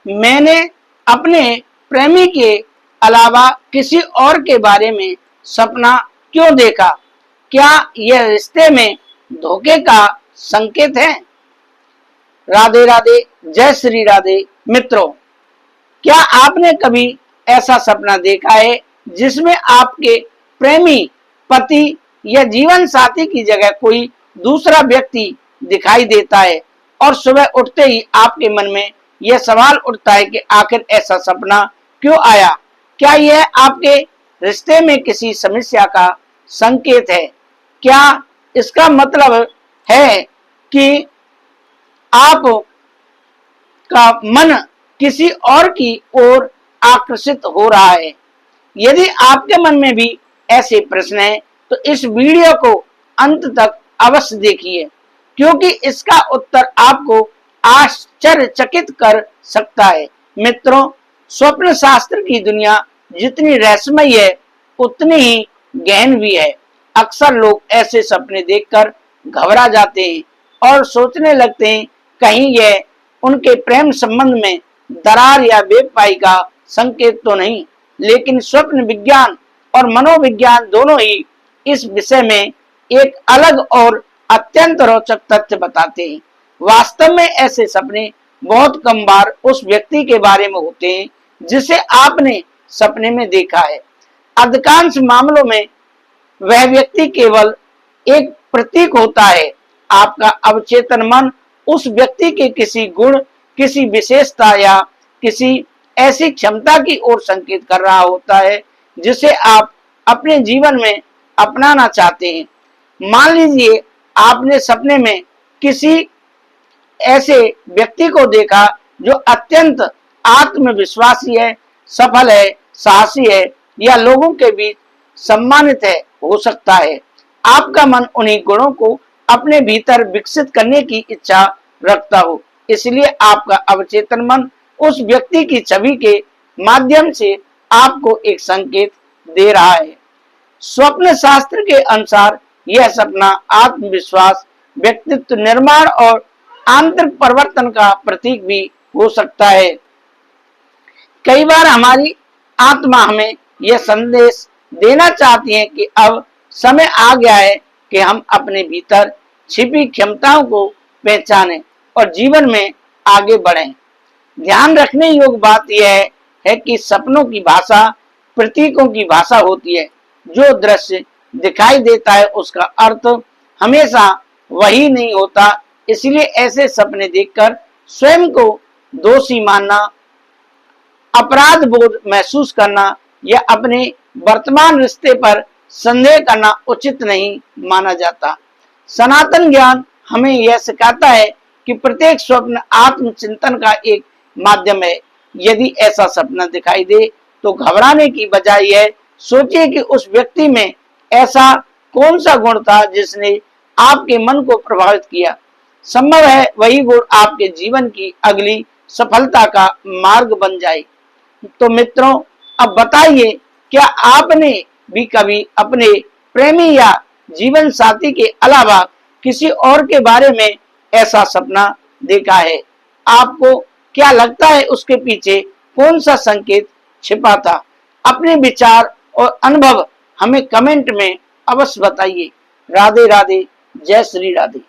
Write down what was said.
मैंने अपने प्रेमी के अलावा किसी और के बारे में सपना क्यों देखा? क्या यह रिश्ते में धोखे का संकेत है? राधे राधे, जय श्री राधे। मित्रों, क्या आपने कभी ऐसा सपना देखा है जिसमें आपके प्रेमी, पति या जीवन साथी की जगह कोई दूसरा व्यक्ति दिखाई देता है और सुबह उठते ही आपके मन में यह सवाल उठता है कि आखिर ऐसा सपना क्यों आया? क्या यह आपके रिश्ते में किसी समस्या का संकेत है? क्या इसका मतलब है कि आप का मन किसी और की ओर आकर्षित हो रहा है? यदि आपके मन में भी ऐसे प्रश्न हैं तो इस वीडियो को अंत तक अवश्य देखिए, क्योंकि इसका उत्तर आपको आश्चर्यचकित कर सकता है। मित्रों, स्वप्न शास्त्र की दुनिया जितनी रहस्यमयी है उतनी ही गहन भी है। अक्सर लोग ऐसे सपने देखकर घबरा जाते हैं और सोचने लगते हैं कहीं यह उनके प्रेम संबंध में दरार या बेवफाई का संकेत तो नहीं। लेकिन स्वप्न विज्ञान और मनोविज्ञान दोनों ही इस विषय में एक अलग और अत्यंत रोचक तथ्य बताते हैं। वास्तव में ऐसे सपने बहुत कम बार उस व्यक्ति के बारे में होते हैं जिसे आपने सपने में देखा है। अधिकांश मामलों में वह व्यक्ति केवल एक प्रतीक होता है। आपका अवचेतन मन उस व्यक्ति के किसी गुण, किसी विशेषता या किसी ऐसी क्षमता की ओर संकेत कर रहा होता है जिसे आप अपने जीवन में अपनाना चाहते हैं। मान लीजिए आपने सपने में किसी ऐसे व्यक्ति को देखा जो अत्यंत आत्मविश्वासी है, सफल है, साहसी है या लोगों के बीच सम्मानित है। हो सकता है आपका मन उन्हीं गुणों को अपने भीतर विकसित करने की इच्छा रखता हो, इसलिए आपका अवचेतन मन उस व्यक्ति की छवि के माध्यम से आपको एक संकेत दे रहा है। स्वप्न शास्त्र के अनुसार यह सपना आत्मविश्वास, व्यक्तित्व निर्माण और आंतरिक परिवर्तन का प्रतीक भी हो सकता है। कई बार हमारी आत्मा हमें यह संदेश देना चाहती है कि अब समय आ गया है कि हम अपने भीतर छिपी क्षमताओं को पहचानें और जीवन में आगे बढ़ें। ध्यान रखने योग्य बात यह है कि सपनों की भाषा प्रतीकों की भाषा होती है। जो दृश्य दिखाई देता है उसका अर्थ हमेशा वही नहीं होता। इसलिए ऐसे सपने देखकर स्वयं को दोषी मानना, अपराध बोध महसूस करना या अपने वर्तमान रिश्ते पर संदेह करना उचित नहीं माना जाता। सनातन ज्ञान हमें यह सिखाता है कि प्रत्येक स्वप्न आत्मचिंतन का एक माध्यम है। यदि ऐसा सपना दिखाई दे तो घबराने की बजाय यह सोचिए कि उस व्यक्ति में ऐसा कौन सा गुण था जिसने आपके मन को प्रभावित किया। संभव है वही गुण आपके जीवन की अगली सफलता का मार्ग बन जाए। तो मित्रों, अब बताइए, क्या आपने भी कभी अपने प्रेमी या जीवन साथी के अलावा किसी और के बारे में ऐसा सपना देखा है? आपको क्या लगता है उसके पीछे कौन सा संकेत छिपा था? अपने विचार और अनुभव हमें कमेंट में अवश्य बताइए। राधे राधे, जय श्री राधे।